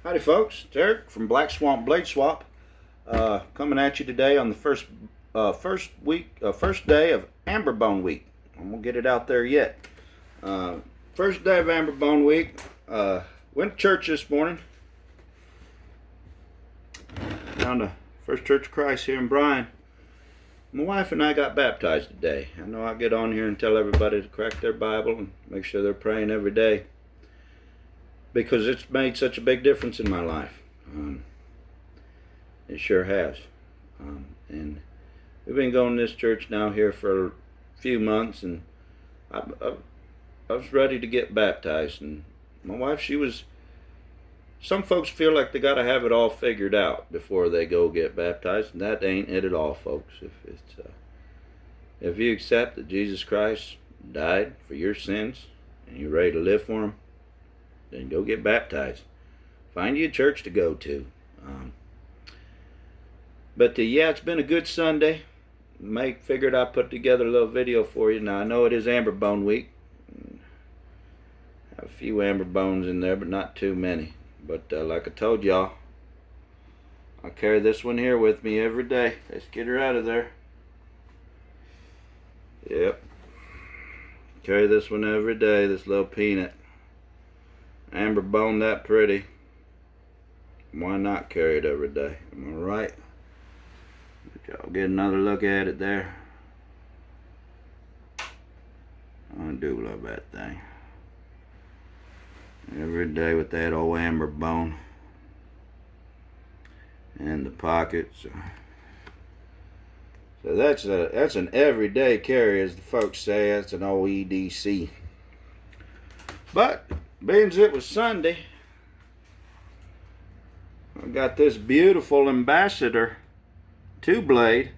Howdy folks, it's Eric from Black Swamp Blade Swap, coming at you today on the first day of Amber Bone Week. I'm gonna get it out there yet. First day of Amber Bone Week. Went to church this morning. Down to First Church of Christ here in Bryan. My wife and I got baptized today. I know I get on here and tell everybody to crack their Bible and make sure they're praying every day, because it's made such a big difference in my life. It sure has. And we've been going to this church now here for a few months, and I was ready to get baptized. And my wife, some folks feel like they got to have it all figured out before they go get baptized, and that ain't it at all, folks. If you accept that Jesus Christ died for your sins and you're ready to live for him, then go get baptized. Find you a church to go to. Yeah, it's been a good Sunday. Figured I'd put together a little video for you. Now, I know it is Amber Bone Week. Have a few amber bones in there, but not too many. But like I told y'all, I carry this one here with me every day. Let's get her out of there. Yep. Carry this one every day, this little peanut. Amber bone that pretty. Why not carry it every day? Am I right? Y'all get another look at it there. I do love that thing. Every day with that old amber bone. And the pockets. So that's an everyday carry, as the folks say. That's an old EDC. But being it was Sunday, I got this beautiful Ambassador 2-blade.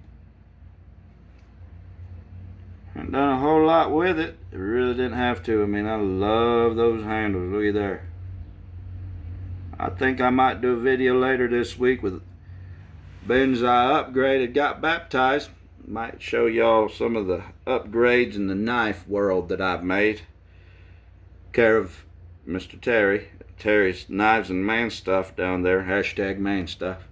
I've done a whole lot with it. I really didn't have to. I mean, I love those handles. Look at there. I think I might do a video later this week with Ben's I upgraded, got baptized. Might show y'all some of the upgrades in the knife world that I've made. Care of Mr. Terry's Knives and Man Stuff down there. Hashtag man stuff.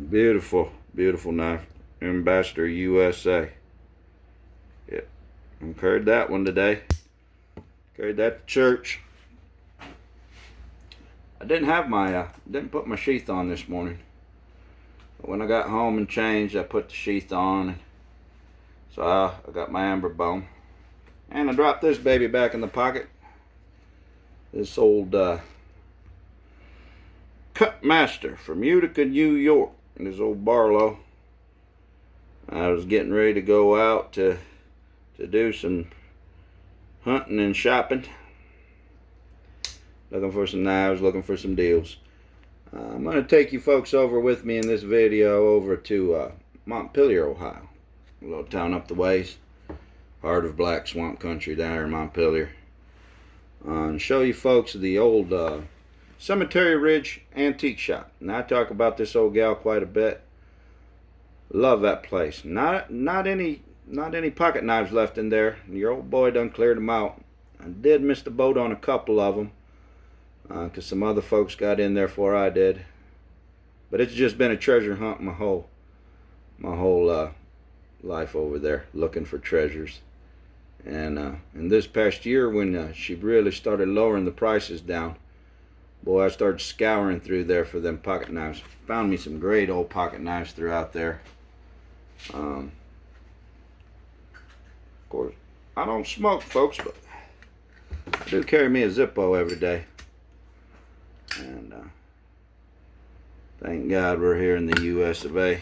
Beautiful, beautiful knife. Ambassador USA. Yep. I carried that one today. Carried that to church. I didn't put my sheath on this morning. But when I got home and changed, I put the sheath on. So I got my amber bone. And I dropped this baby back in the pocket. This old Cutmaster from Utica, New York. This old Barlow. I was getting ready to go out to do some hunting and shopping. Looking for some knives, looking for some deals. I'm going to take you folks over with me in this video over to Montpelier, Ohio. A little town up the ways. Heart of Black Swamp Country down here in Montpelier. And show you folks the old Cemetery Ridge Antique Shop. Now, I talk about this old gal quite a bit. Love that place. Not any pocket knives left in there. Your old boy done cleared them out. I did miss the boat on a couple of them, because some other folks got in there before I did. But it's just been a treasure hunt my whole life over there, looking for treasures. And in this past year, when she really started lowering the prices down, boy, I started scouring through there for them pocket knives. Found me some great old pocket knives throughout there. Of course, I don't smoke, folks, but I do carry me a Zippo every day. And thank God we're here in the U.S. of A.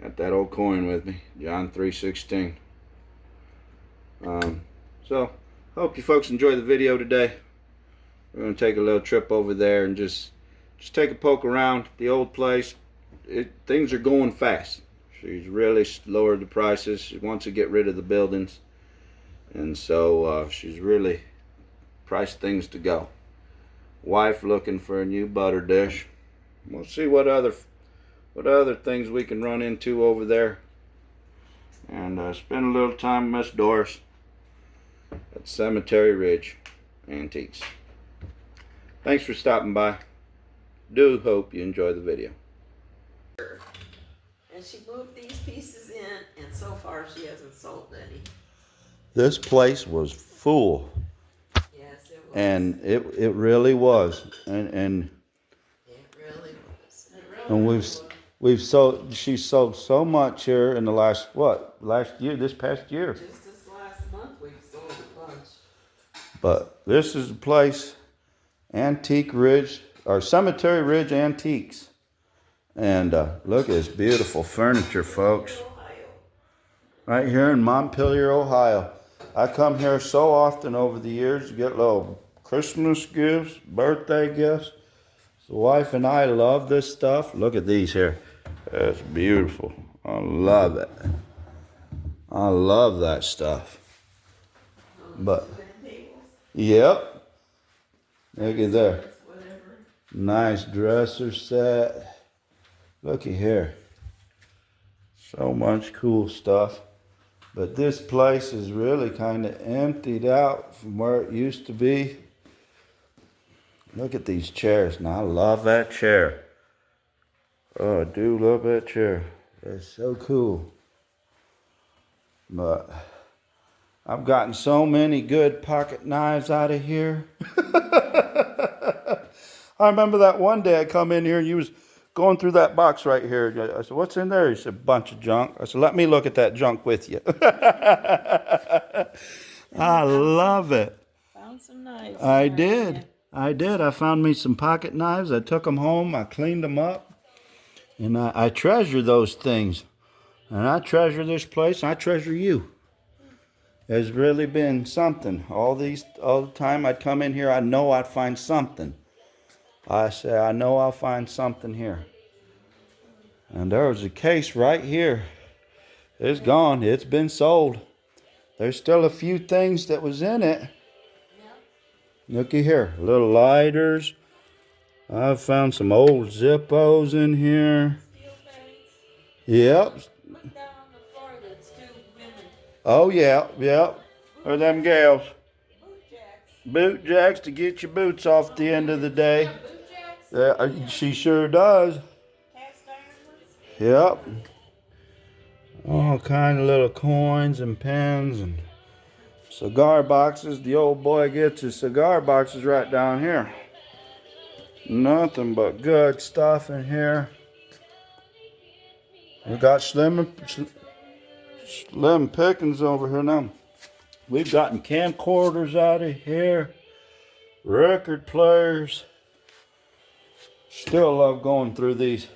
Got that old coin with me, John 3:16. So, hope you folks enjoy the video today. We're going to take a little trip over there and just take a poke around the old place. Things are going fast. She's really lowered the prices. She wants to get rid of the buildings, and so she's really priced things to go. Wife looking for a new butter dish. We'll see what other things we can run into over there, and spend a little time with Miss Doris at Cemetery Ridge Antiques. Thanks for stopping by. Do hope you enjoy the video. And she moved these pieces in, and so far she hasn't sold any. This place was full. Yes, it was. And it really was. And It really was. and she sold so much here in the last year, this past year. Just this last month we've sold a bunch. But this is the place, Antique Ridge, or Cemetery Ridge Antiques. And look at this beautiful furniture, folks. Right here in Montpelier, Ohio. I come here so often over the years to get little Christmas gifts, birthday gifts. The wife and I love this stuff. Look at these here. It's beautiful. I love it. I love that stuff. But, yep. Look at there. Nice dresser set. Looky here. So much cool stuff. But this place is really kind of emptied out from where it used to be. Look at these chairs. Now, I love that chair. Oh, I do love that chair. It's so cool. But I've gotten so many good pocket knives out of here. I remember that one day I come in here and you was going through that box right here. I said, what's in there? He said, a bunch of junk. I said, let me look at that junk with you. I love it. Found some knives. I did. I found me some pocket knives. I took them home. I cleaned them up. And I treasure those things. And I treasure this place. I treasure you. It's really been something. All the time I'd come in here, I know I'd find something. I say, I know I'll find something here. And there was a case right here. It's gone. It's been sold. There's still a few things that was in it. Looky here. Little lighters. I've found some old Zippos in here. Yep. Look down on the floor, that's two women. Oh, yeah. Yep. Or them gals. Boot jacks. Boot jacks to get your boots off at the end of the day. Boot jacks? She sure does. Cast iron ones? Yep. All kind of little coins and pens and cigar boxes. The old boy gets his cigar boxes right down here. Nothing but good stuff in here. We got slim pickings over here now. We've gotten camcorders out of here. Record players. Still love going through these.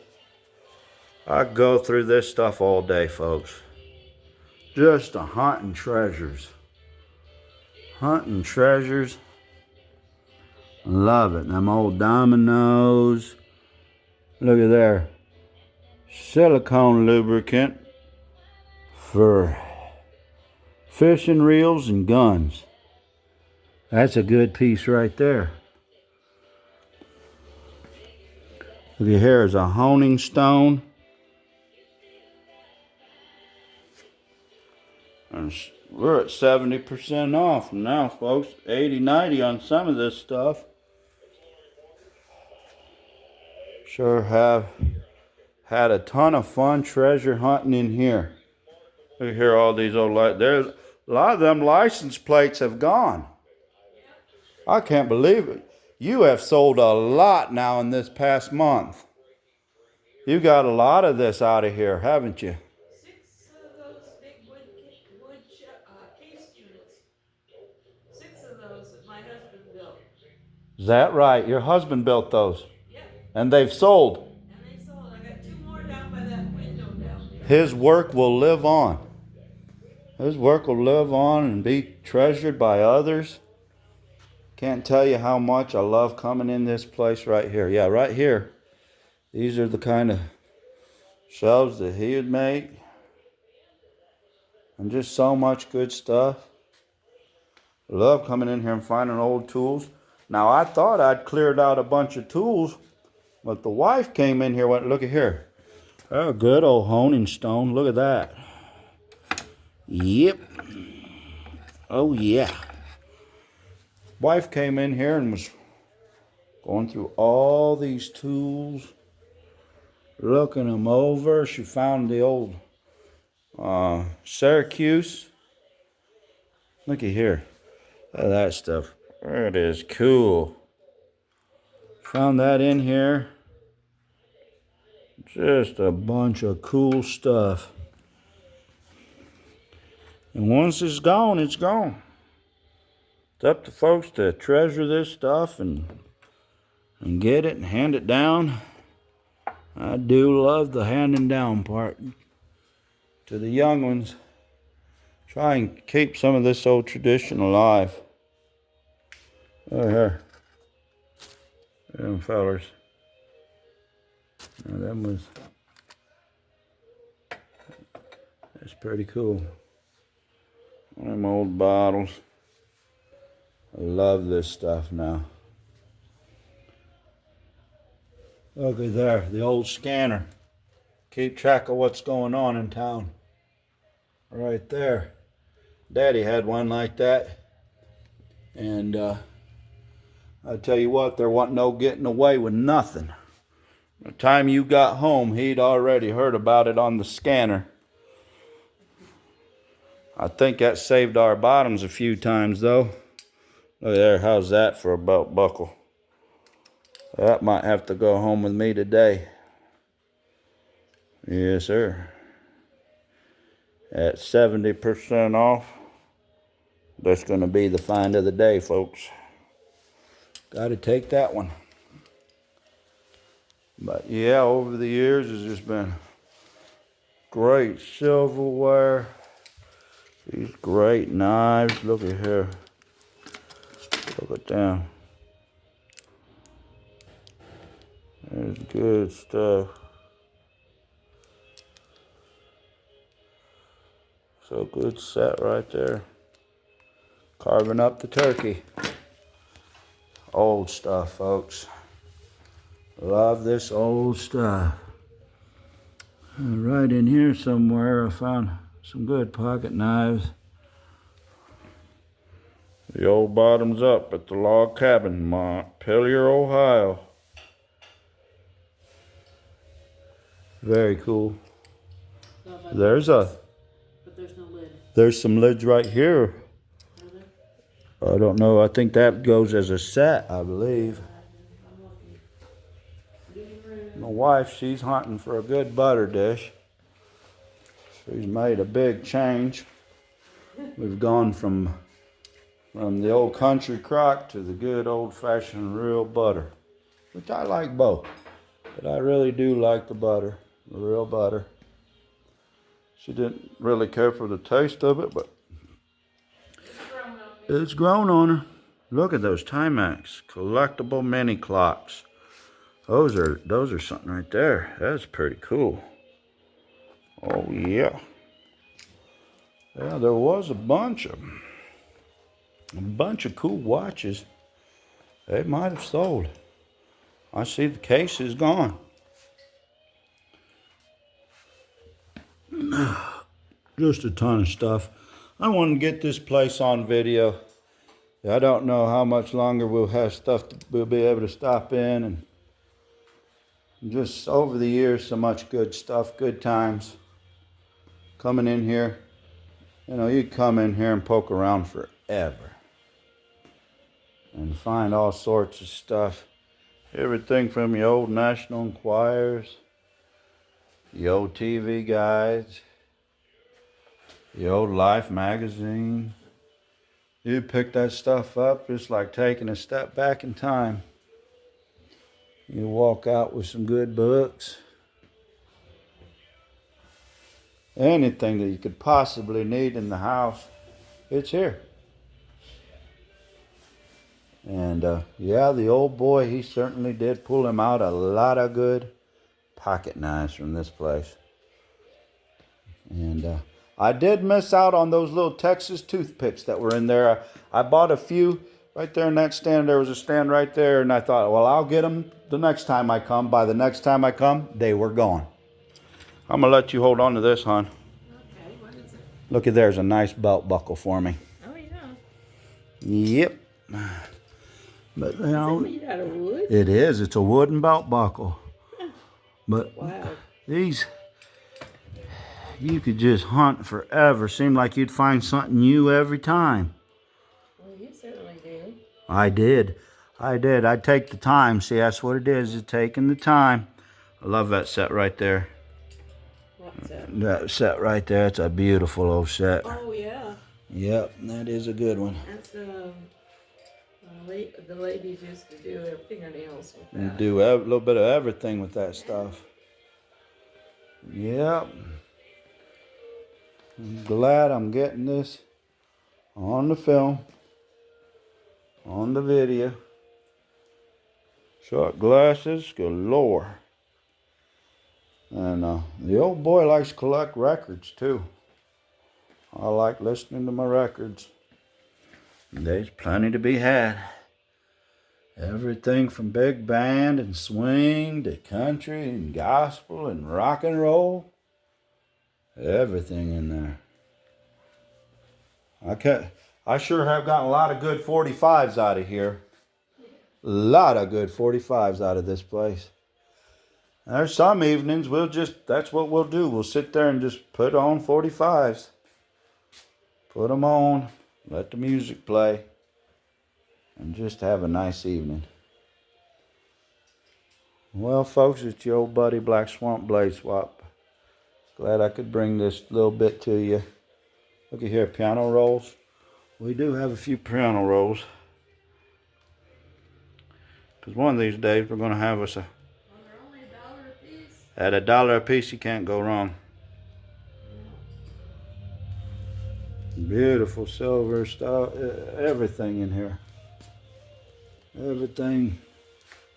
I go through this stuff all day, folks. Just a hunting treasures. Hunting treasures. Love it. Them old dominoes. Look at there. Silicone lubricant for fishing reels and guns. That's a good piece right there. Look at here is a honing stone. And we're at 70% off now, folks. 80, 90 on some of this stuff. Sure have had a ton of fun treasure hunting in here. Look here, all these old there's a lot of them license plates have gone. I can't believe it. You have sold a lot now in this past month. You got a lot of this out of here, haven't you? 6 of those big wood case units. 6 of those that my husband built. Is that right? Your husband built those? Yep. And they've sold? And they sold. I got 2 more down by that window down there. His work will live on. His work will live on and be treasured by others. Can't tell you how much I love coming in this place right here. Yeah, right here. These are the kind of shelves that he would make. And just so much good stuff. I love coming in here and finding old tools. Now, I thought I'd cleared out a bunch of tools, but the wife came in here and went, look at here. Oh, good old honing stone. Look at that. Yep. Oh, yeah. Wife came in here and was Going through all these tools, looking them over. She found the old Syracuse. Looky here. Look at that stuff. It is cool. Found that in here. Just a bunch of cool stuff. And once it's gone, it's gone. It's up to folks to treasure this stuff and get it and hand it down. I do love the handing down part to the young ones. Try and keep some of this old tradition alive. Oh, here. Them fellers. Now, that's pretty cool. One of them old bottles. I love this stuff now. Look at there, the old scanner. Keep track of what's going on in town. Right there. Daddy had one like that. And I tell you what, there wasn't no getting away with nothing. By the time you got home, he'd already heard about it on the scanner. I think that saved our bottoms a few times though. Look there, how's that for a belt buckle? That might have to go home with me today. Yes, sir. At 70% off. That's going to be the find of the day, folks. Got to take that one. But yeah, over the years, it's just been great silverware. These great knives. Look at here. Look at them. There's good stuff. So good set right there. Carving up the turkey. Old stuff, folks. Love this old stuff. And right in here somewhere I found some good pocket knives. The old bottoms up at the log cabin, Montpelier, Ohio. Very cool. There's a. But there's no lid. There's some lids right here. I don't know. I think that goes as a set, I believe. My wife, she's hunting for a good butter dish. She's made a big change. We've gone from the old country crock to the good old-fashioned real butter, which I like both. But I really do like the butter, the real butter. She didn't really care for the taste of it, but it's grown on her. Look at those Timex collectible mini clocks. Those are something right there. That's pretty cool. Oh yeah. Yeah, there was a bunch of cool watches. They might have sold. I see the case is gone. Just a ton of stuff. I want to get this place on video. I don't know how much longer we'll have stuff we'll be able to stop in, and just over the years, so much good stuff, good times. Coming in here, you know, you come in here and poke around forever and find all sorts of stuff. Everything from the old National Enquirers, the old TV guides, the old Life magazine. You pick that stuff up, it's like taking a step back in time. You walk out with some good books. Anything that you could possibly need in the house, it's here. And yeah, the old boy, he certainly did pull him out a lot of good pocket knives from this place. And I did miss out on those little Texas toothpicks that were in there. I bought a few right there in that stand. There was a stand right there, and I thought, well, I'll get them the next time I come. By the next time I come, they were gone. I'm going to let you hold on to this, hon. Okay, what is it? Look at there's a nice belt buckle for me. Oh, yeah. Yep. But you Is it know, made out of wood? it is. It's a wooden belt buckle. But Wow. these, you could just hunt forever. Seemed like you'd find something new every time. Well, you certainly do. I did. I'd take the time. See, that's what it is taking the time. I love that set right there. What's that? That set right there, it's a beautiful old set. Oh, yeah. Yep, that is a good one. That's the ladies used to do their fingernails with You that. do a little bit of everything with that stuff. Yep. I'm glad I'm getting this on the film, on the video. Short glasses galore. And the old boy likes to collect records too. I like listening to my records. There's plenty to be had. Everything from big band and swing to country and gospel and rock and roll. Everything in there. I sure have gotten a lot of good 45s out of here. A lot of good 45s out of this place. There's some evenings that's what we'll do. We'll sit there and just put on 45s. Put them on, let the music play, and just have a nice evening. Well, folks, it's your old buddy Black Swamp Blade Swap. Glad I could bring this little bit to you. Look at here, piano rolls. We do have a few piano rolls. Because one of these days we're going to have us Well, they're only $1 a piece. at $1 a piece, you can't go wrong. Beautiful silver stuff, everything in here. Everything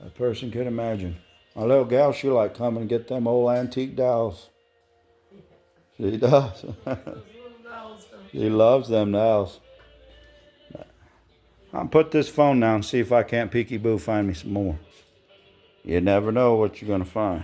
a person could imagine. My little gal, she like coming and get them old antique dolls. She does. Those little dolls don't She loves them dolls. I'll put this phone down and see if I can't peekaboo find me some more. You never know what you're going to find.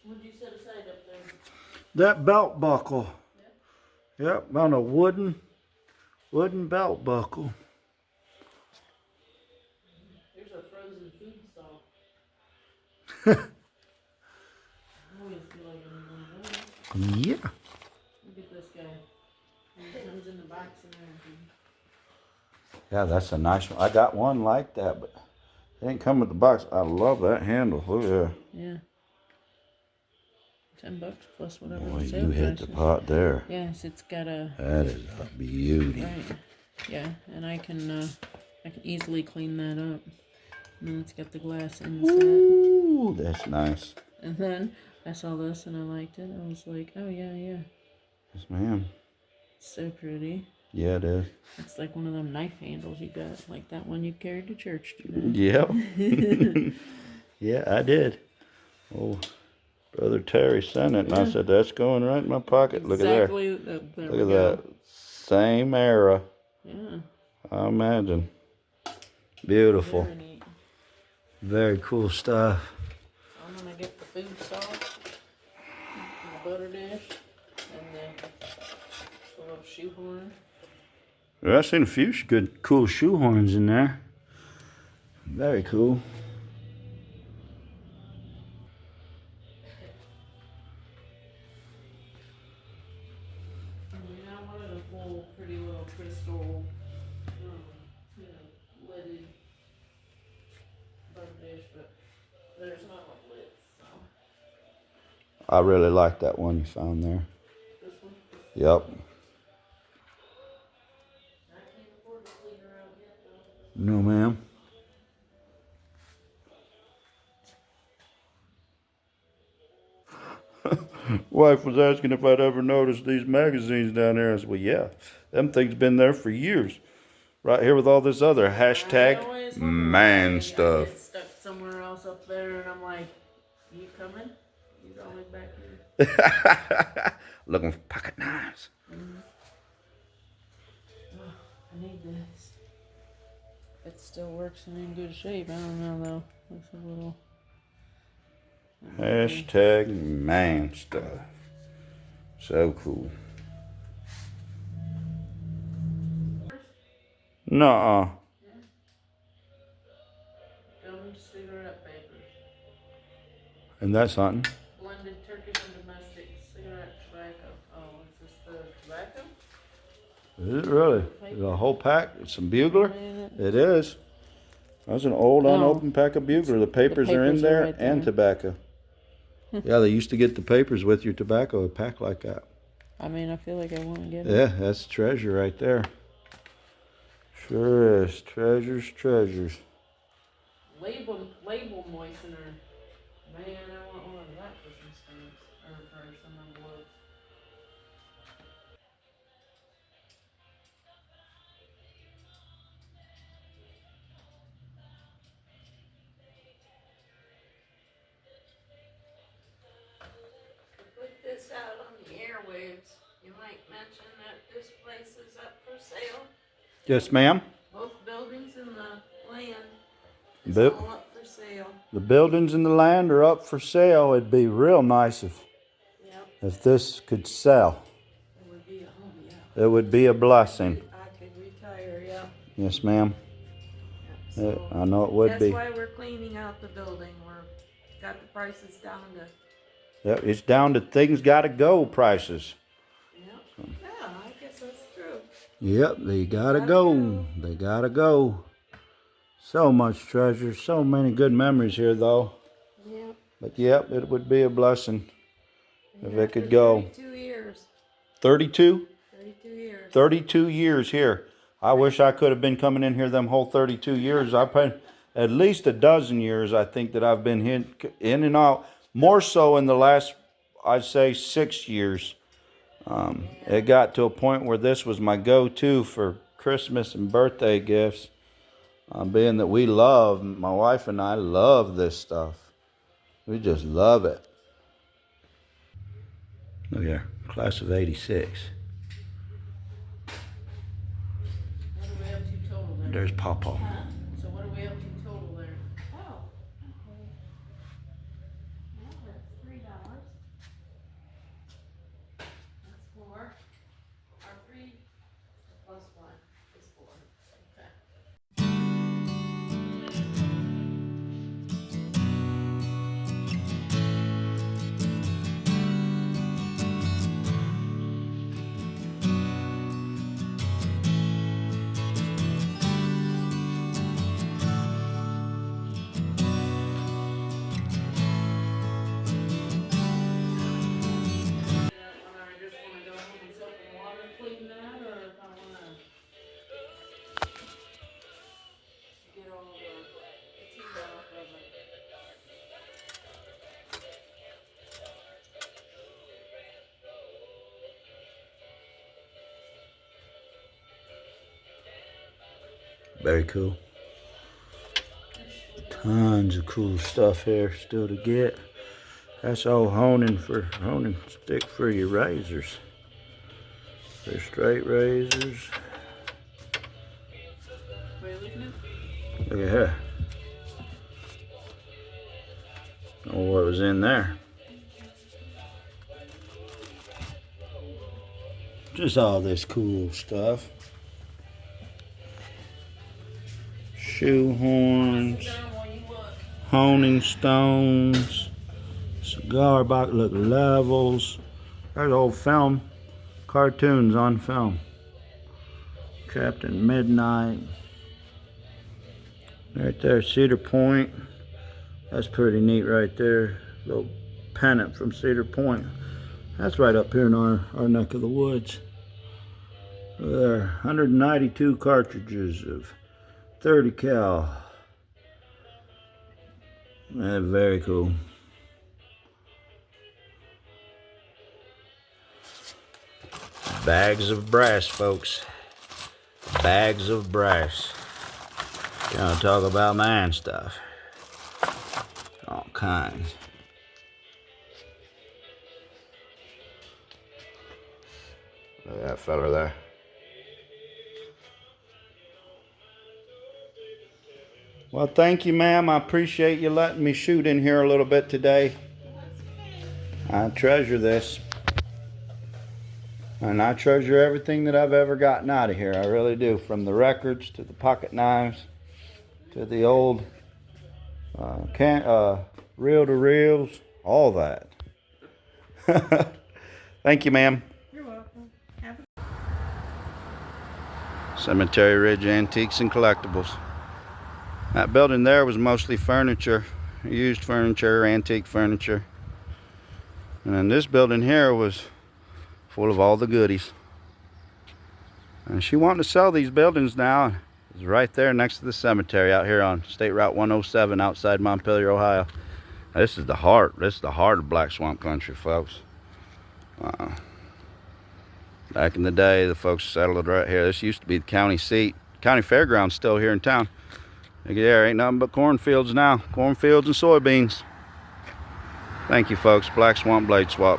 What'd you set aside up there? That belt buckle. Yep, on a wooden belt buckle. Here's a frozen food stall. I always feel like I'm one of those. Yeah. Look at this guy. He comes in the box and everything. Yeah, that's a nice one. I got one like that, but it didn't come with the box. I love that handle. Look at that. Yeah. $10 plus whatever Boy, the sale you hit price the is. pot there. Yes, it's got a That is a beauty. right. Yeah, and I can easily clean that up. And then it's got the glass inset. Ooh, that's nice. And then I saw this and I liked it. I was like, oh yeah, yeah. Yes, ma'am. It's so pretty. Yeah, it is. It's like one of them knife handles you got, like that one you carried to church today. Yep. Yeah, I did. Oh, Brother Terry sent it, and I said, that's going right in my pocket. Look at there. Exactly. There Look we at go. that. Same era. Yeah. I imagine. Beautiful. Very neat. Very cool stuff. I'm gonna get the food sauce, the butter dish, and the little shoehorn. I've seen a few good, cool shoehorns in there. Very cool. Yeah, I wanted a full, pretty little crystal, lidded butter dish, but there's not a lid, so. I really like that one you found there. This one? Yep. I can't afford to clean her out yet, though. No, ma'am. Wife was asking if I'd ever noticed these magazines down there. I said, well, yeah, them things been there for years. Right here with all this other hashtag man stuff. I get stuck somewhere else up there, and I'm like, you coming? He's always back here. Looking for pocket knives. Oh, I need this. It still works and in good shape. I don't know though. Looks a little. Hashtag man stuff. So cool. Nuh-uh. Gummed cigarette papers. And that's something. Blended Turkish and domestic cigarette tobacco. Oh, is this the tobacco? Is it really? The whole pack? It's some Bugler? Man, It is. That's an old unopened pack of Bugler. The papers are in papers are there right and there. tobacco. Yeah, they used to get the papers with your tobacco, a pack like that. I mean, I feel like I want to get it. Yeah, that's treasure right there. Sure is. Treasures, treasures. Label moistener. Man, I want one of that for some stamps or for some envelopes. To put this out on the airwaves, you might mention that this place is up for sale. Yes, ma'am. Both buildings and the land is Bu- all up for sale. The buildings and the land are up for sale. It'd be real nice Yep, if this could sell. it would be a home, yeah. It would be a blessing. I could retire, yeah. Yes, ma'am. Yep, so I know it would that's be. why we're cleaning out the building. We're got the prices down to. Yep, it's down to things gotta go prices. Yep. Yeah, I guess that's true. Yep, they gotta go. They gotta go. So much treasure, so many good memories here, though. Yep. But yep, it would be a blessing if Yeah, it could for go. 32 years. 32? 32 years. 32 years here. I wish I could have been coming in here them whole 32 years. I've been at least a dozen years, I think, that I've been in and out. More so in the last, I'd say, 6 years. It got to a point where this was my go-to for Christmas and birthday gifts. Being that we love, my wife and I love this stuff. We just love it. Look here, class of 86. What are we up to total there? There's Pawpaw. So what are we up to total there? Oh, okay. Well, that's $3. That's 4. Our 3 plus 1 is 4. Okay. Whether I just want to go home and soap and water clean that, or if I want to get all the fatigue off of it. Very cool. Tons of cool stuff here still to get. That's all honing stick for your razors. They're straight razors. What are you looking at? Look at here. Oh, what was in there? Just all this cool stuff. Shoe horns, Sit down while you look. honing stones, cigar box, look, levels. There's old film, cartoons on film. Captain Midnight. Right there, Cedar Point. That's pretty neat right there. Little pennant from Cedar Point. That's right up here in our neck of the woods. There, 192 cartridges of 30 cal. Very cool. Bags of brass, folks. Bags of brass. You know, talk about man stuff. All kinds. Look at that fella there. Well, thank you, ma'am. I appreciate you letting me shoot in here a little bit today. I treasure this. And I treasure everything that I've ever gotten out of here. I really do. From the records to the pocket knives to the old reel-to-reels. All that. Thank you, ma'am. You're welcome. Have a Cemetery Ridge Antiques and Collectibles. That building there was mostly furniture, used furniture, antique furniture. And then this building here was full of all the goodies. And she wanted to sell these buildings now. It's right there next to the cemetery out here on State Route 107 outside Montpelier, Ohio. This is the heart. This is the heart of Black Swamp Country, folks. Back in the day, the folks settled right here. This used to be the county seat. County fairgrounds still here in town. There ain't nothing but cornfields now. Cornfields and soybeans. Thank you, folks. Black Swamp Blade Swap.